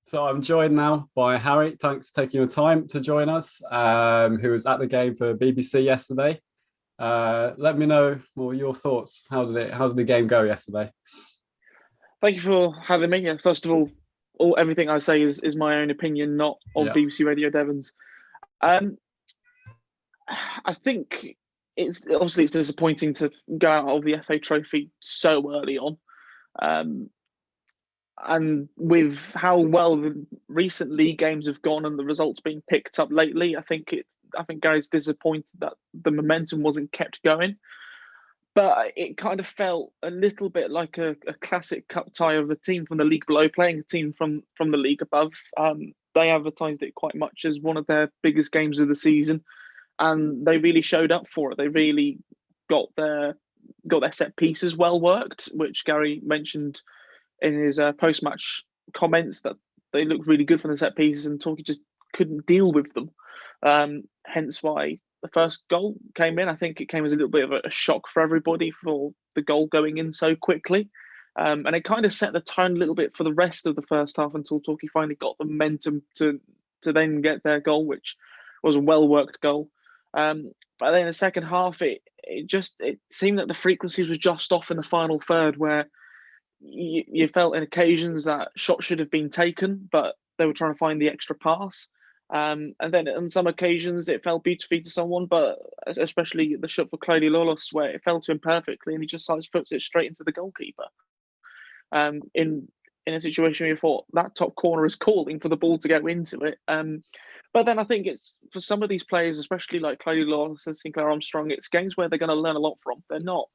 So I'm joined now by Harry. Thanks for taking your time to join us, who was at the game for BBC yesterday. Let me know your thoughts. How did the game go yesterday? Thank you for having me. Yeah, first of all everything I say is my own opinion, not on Yeah. BBC Radio Devon's. Um, I think it's disappointing to go out of the FA Trophy so early on, um, and with how well the recent league games have gone and the results being picked up lately, I think Gary's disappointed that the momentum wasn't kept going. But it kind of felt a little bit like a classic cup tie of a team from the league below playing a team from the league above. They advertised it quite much as one of their biggest games of the season, and they really showed up for it. They really got their got their set pieces well worked, which Gary mentioned in his post match comments that they looked really good from the set pieces, and Torquay just couldn't deal with them. Hence why the first goal came in. I think it came as a little bit of a shock for everybody for the goal going in so quickly. And it kind of set the tone a little bit for the rest of the first half until Torquay finally got the momentum to then get their goal, which was a well worked goal. But then in the second half, it seemed that the frequencies was just off in the final third, where you felt in occasions that shots should have been taken, but they were trying to find the extra pass. And then on some occasions it fell beautifully to someone, but especially the shot for Gull'S, where it fell to him perfectly and he just side foots it straight into the goalkeeper. In a situation where you thought that top corner is calling for the ball to go into it. But then I think it's for some of these players, especially like Gull'S and Sinclair Armstrong, it's games where they're going to learn a lot from. They're not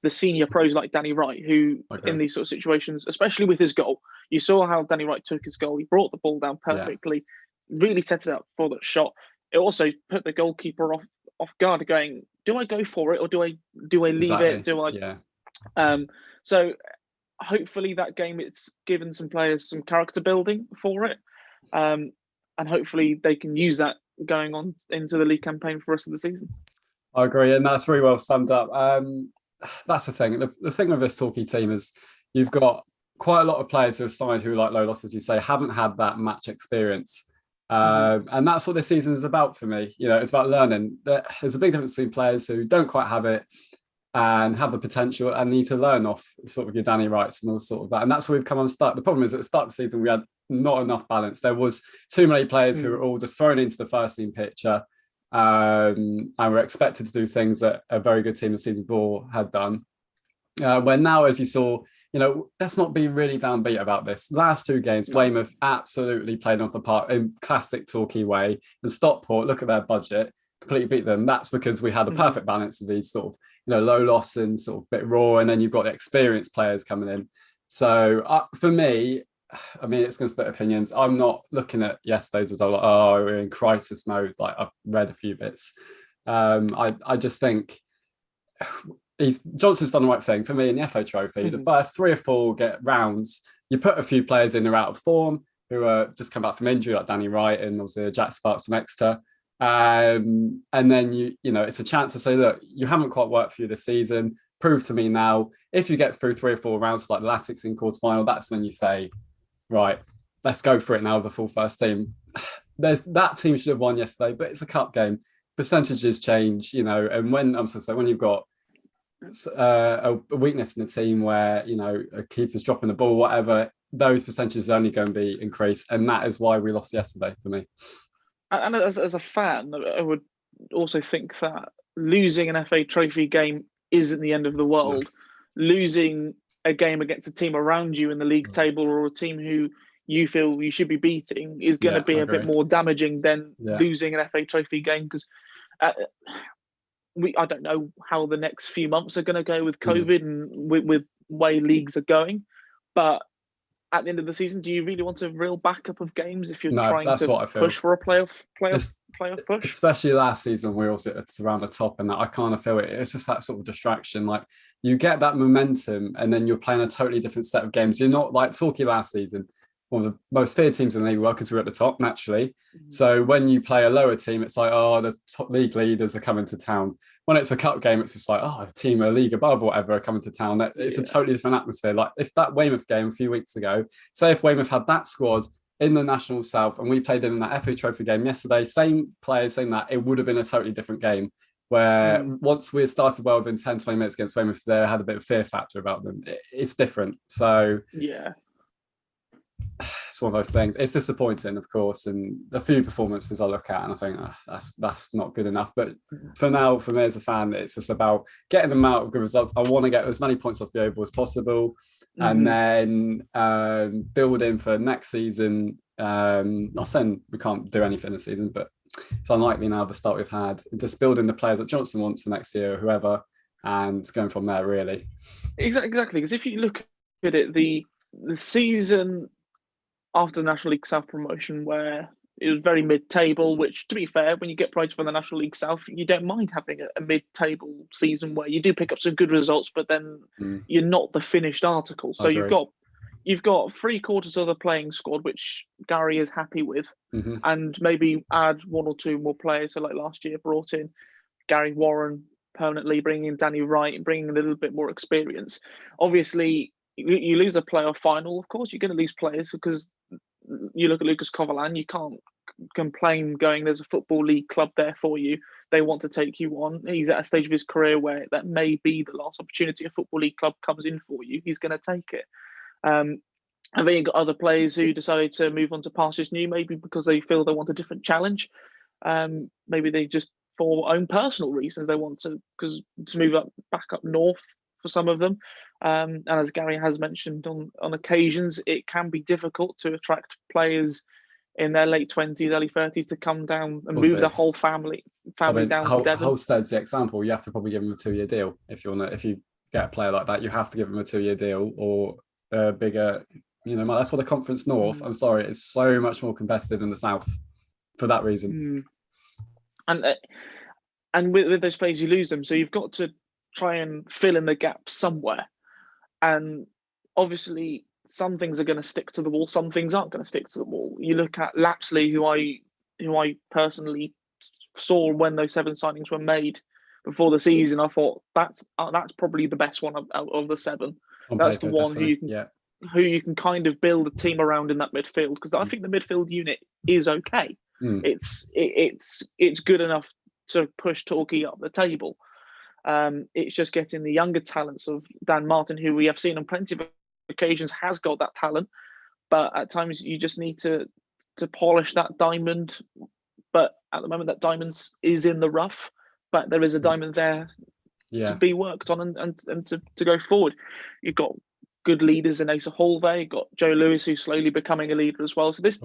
the senior pros like Danny Wright, who in these sort of situations, especially with his goal, you saw how Danny Wright took his goal. He brought the ball down perfectly, really set it up for that shot. It also put the goalkeeper off guard, going, "Do I go for it or do I leave it? Do I?" So hopefully that game it's given some players some character building for it, and hopefully they can use that going on into the league campaign for the rest of the season. I agree, and that's really well summed up. That's the thing. The thing with this Torquay team is you've got quite a lot of players who have signed who, like Lolos, as you say, haven't had that match experience. And that's what this season is about for me. It's about learning. There's a big difference between players who don't quite have it and have the potential and need to learn off sort of your Danny Wrights and all sort of that. And that's where we've come on start. The problem is at the start of the season, we had not enough balance. There was too many players who were all just thrown into the first team picture. And we're expected to do things that a very good team of season 4 had done. Where now, as you saw, let's not be really downbeat about this. Last 2 games, Weymouth absolutely played off the park in classic Torquay way. And Stockport, look at their budget, completely beat them. That's because we had a perfect balance of these sort of, low loss and sort of bit raw, and then you've got the experienced players coming in. So for me, I mean, it's going to split opinions. I'm not looking at yesterday's as like, oh, we're in crisis mode. Like I've read a few bits. I just think Johnson's done the right thing for me in the FA Trophy. The first 3 or 4 get rounds. You put a few players in who are out of form, who are just come back from injury, like Danny Wright and obviously Jack Sparks from Exeter. And then it's a chance to say, look, you haven't quite worked for you this season. Prove to me now. If you get through 3 or 4 rounds, like the last 16 quarter final, that's when you say, right, let's go for it now, the full first team. That team should have won yesterday, but it's a cup game. Percentages change, and when you've got a weakness in the team where, a keeper's dropping the ball, whatever, those percentages are only going to be increased. And that is why we lost yesterday for me. And as a fan, I would also think that losing an FA Trophy game isn't the end of the world. No. Losing a game against a team around you in the league table or a team who you feel you should be beating is going to be a bit more damaging than losing an FA Trophy game, because I don't know how the next few months are going to go with COVID and with way leagues are going, but at the end of the season, do you really want a real backup of games if you're trying to push for a playoff push? Especially last season, we also it's around the top, and that I kind of feel it's just that sort of distraction. Like you get that momentum, and then you're playing a totally different set of games. You're not like Torquay last season, one of the most feared teams in the league, well, because we're at the top naturally. So when you play a lower team, it's like, oh, the top league leaders are coming to town. When it's a cup game, it's just like, oh, a team a league above or whatever are coming to town. It's a totally different atmosphere. Like if that Weymouth game a few weeks ago, say if Weymouth had that squad in the National South, and we played them in that FA Trophy game yesterday. Same players saying that it would have been a totally different game. Where once we started well within 10, 20 minutes against Weymouth, they had a bit of fear factor about them. It's different. So yeah, it's one of those things. It's disappointing, of course, and a few performances I look at and I think that's not good enough. But for now, for me as a fan, it's just about getting them out of good results. I want to get as many points off the oval as possible, and then building for next season. Not saying we can't do anything this season, but it's unlikely now the start we've had. Just building the players that Johnson wants for next year or whoever, and going from there really. Exactly, because if you look at it, the season after the National League South promotion, where it was very mid-table, which, to be fair, when you get promoted from the National League South, you don't mind having a mid-table season where you do pick up some good results, but then you're not the finished article. So you've got 3/4 of the playing squad, which Gary is happy with, and maybe add one or two more players. So like last year, brought in Gary Warren permanently, bringing in Danny Wright and bringing a little bit more experience. Obviously, you lose a playoff final, of course, you're going to lose players because you look at Lucas Covalan, you can't complain going, there's a Football League club there for you. They want to take you on. He's at a stage of his career where that may be the last opportunity a Football League club comes in for you. He's going to take it. And then you've got other players who decided to move on to pastures new, maybe because they feel they want a different challenge. Maybe they just, for own personal reasons, they want to move back up north for some of them. And as Gary has mentioned on occasions, it can be difficult to attract players in their late 20s, early 30s to come down and move the whole family down to Devon. Holstead's the example. You have to probably give them a 2-year deal if you get a player like that. You have to give them a 2-year deal or a bigger. That's what the Conference North. I'm sorry, it's so much more competitive in the South for that reason. And with those players, you lose them, so you've got to try and fill in the gaps somewhere. And obviously, some things are going to stick to the wall, some things aren't going to stick to the wall. You look at Lapsley, who I personally saw when those 7 signings were made before the season. I thought that's probably the best one out of the 7. That's the one who you can kind of build a team around in that midfield, because I think the midfield unit is okay. It's good enough to push Torquay up the table. It's just getting the younger talents of Dan Martin, who we have seen on plenty of occasions has got that talent, but at times you just need to polish that diamond. But at the moment, that diamond is in the rough, but there is a diamond there to be worked on and to go forward. You've got good leaders in Asa Hall there. You've got Joe Lewis, who's slowly becoming a leader as well. So this,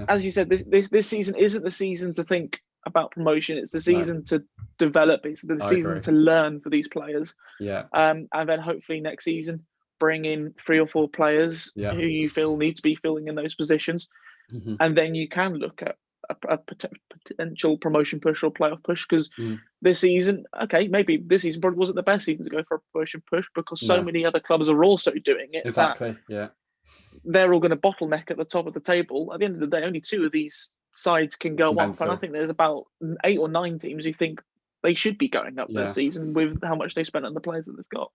as you said, this season isn't the season to think about promotion. It's the season to develop. It's the season to learn for these players. And then hopefully next season bring in 3 or 4 players who you feel need to be filling in those positions, and then you can look at a potential promotion push or playoff push. Because this season, maybe this season probably wasn't the best season to go for a promotion push, because so many other clubs are also doing it. They're all going to bottleneck at the top of the table. At the end of the day, only 2 of these sides can go up, and I think there's about 8 or 9 teams who think they should be going up this season with how much they spent on the players that they've got.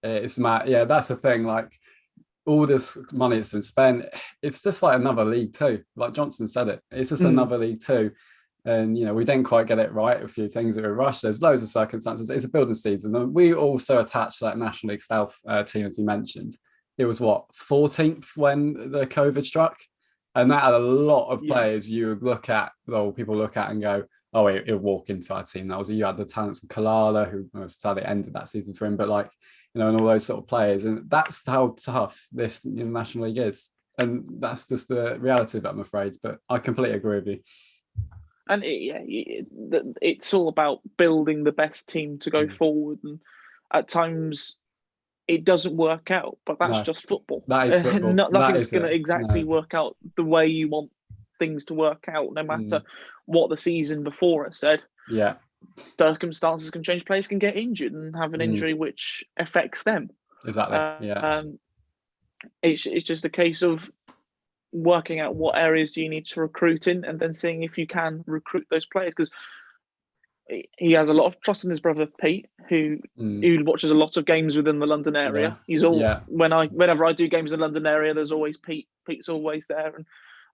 It's mad. That's the thing, like all this money that's been spent, it's just like another League Two. Like Johnson said it's just another League Two. And we didn't quite get it right. A few things that were rushed. There's loads of circumstances. It's a building season, and we also attached that National League South team, as you mentioned. It was 14th when the COVID struck, and that had a lot of players you would look at. Well, people look at and go, "Oh, he'll walk into our team." You had the talents of Kalala, who sadly ended that season for him, but and all those sort of players, and that's how tough this National League is, and that's just the reality of it, I'm afraid. But I completely agree with you. And it's all about building the best team to go forward, and at times it doesn't work out, but that's just football. That is football. Nothing's going to exactly work out the way you want things to work out, no matter what the season before has said. Circumstances can change. Players can get injured and have an injury which affects them. It's just a case of working out what areas you need to recruit in, and then seeing if you can recruit those players. Because he has a lot of trust in his brother Pete, who watches a lot of games within the London area. He's whenever I do games in the London area, there's always Pete. Pete's always there, and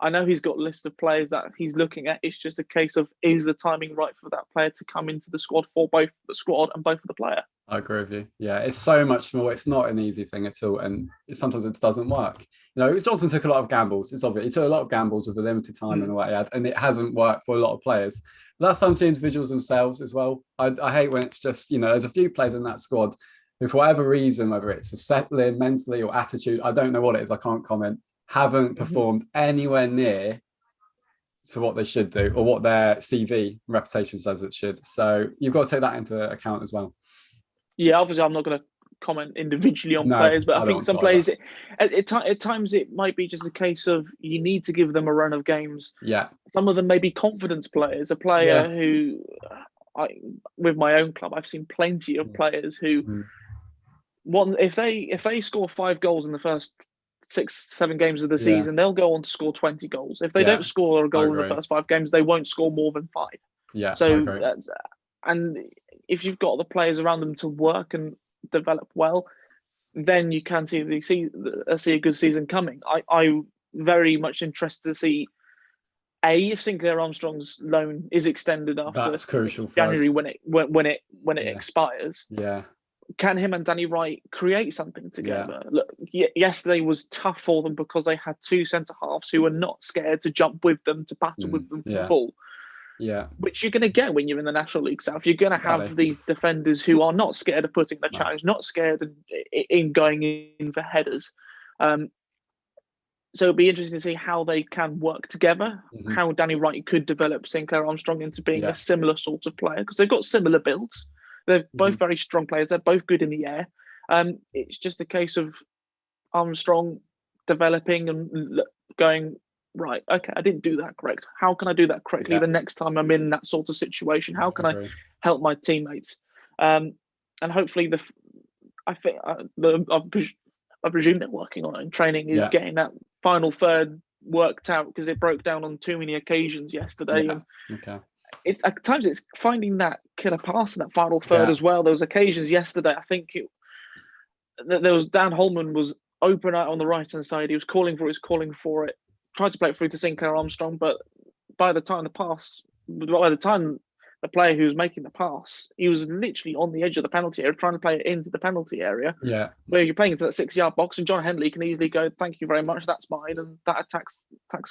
I know he's got a list of players that he's looking at. It's just a case of, is the timing right for that player to come into the squad for both the squad and both of the player? I agree with you. Yeah, it's so much more. It's not an easy thing at all, and sometimes it doesn't work. Johnson took a lot of gambles. It's obvious he took a lot of gambles with the limited time and what he had, and it hasn't worked for a lot of players. But that's down to the individuals themselves as well. I hate when it's just there's a few players in that squad who, for whatever reason, whether it's a settling mentally or attitude, I don't know what it is. I can't comment. Haven't performed anywhere near to what they should do or what their CV reputation says it should. So you've got to take that into account as well. Yeah, obviously, I'm not going to comment individually on players, but I think some players, at times, it might be just a case of you need to give them a run of games. Yeah. Some of them may be confidence players. A player who, with my own club, I've seen plenty of players who, if they score 5 goals in the first 6-7 games of the season, they'll go on to score 20 goals. If they don't score a goal in the first 5 games, they won't score more than 5. Yeah. So and if you've got the players around them to work and develop well, then you can see a good season coming. I'm very much interested to see if Sinclair Armstrong's loan is extended after that's crucial for January us. when it expires. Yeah. Can him and Danny Wright create something together? Look, yesterday was tough for them because they had 2 centre halves who were not scared to jump with them, to battle with them for the ball. Yeah, which you're going to get when you're in the National League South. You're going to have these defenders who are not scared of putting the challenge, not scared in going in for headers. So it'll be interesting to see how they can work together, how Danny Wright could develop Sinclair Armstrong into being a similar sort of player, because they've got similar builds. They're both very strong players. They're both good in the air. It's just a case of Armstrong developing and going, right, okay, I didn't do that correct. How can I do that correctly the next time I'm in that sort of situation? How can I help my teammates? And hopefully, I presume they're working on it in training, is getting that final third worked out, because it broke down on too many occasions yesterday. And it's at times it's finding that killer pass in that final third as well. There was occasions yesterday, I think there was Dan Holman was open out on the right hand side. He was calling for it. Tried to play it through to Sinclair Armstrong, but by the time the player who was making the pass, he was literally on the edge of the penalty area, trying to play it into the penalty area. Yeah, where you're playing into that 6-yard box, and John Henley can easily go, "Thank you very much, that's mine," and that attack's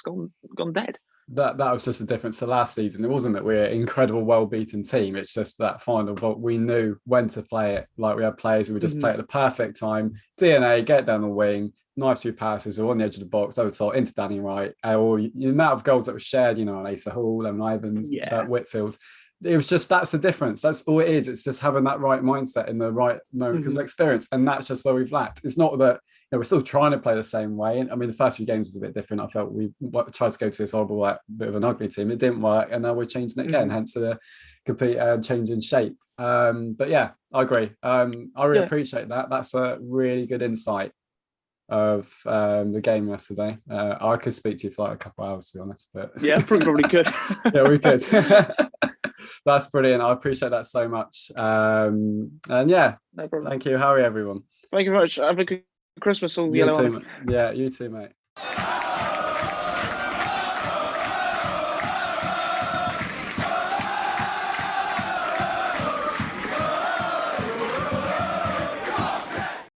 gone dead. That was just a difference to last season. It wasn't that we're an incredible, well-beaten team. It's just that final vote. We knew when to play it. Like, we had players who would just play at the perfect time. DNA, get down the wing, nice 2 passes, or on the edge of the box, over top into Danny Wright, or the amount of goals that were shared, on Asa Hall, Evan Ivans, Whitfield. It was just, that's the difference. That's all it is. It's just having that right mindset in the right moment because of experience. And that's just where we've lacked. It's not that, we're still trying to play the same way. And I mean, the first few games was a bit different. I felt we tried to go to this horrible, bit of an ugly team. It didn't work. And now we're changing it again, hence the complete change in shape. But yeah, I agree. I really appreciate that. That's a really good insight of the game yesterday. I could speak to you for like a couple of hours, to be honest. But yeah, probably could. Yeah, we could. That's brilliant. I appreciate that so much. And yeah, no problem. Thank you, Harry, everyone. Thank you very much. Have a good Christmas, all the yellow. Yeah, you too, mate.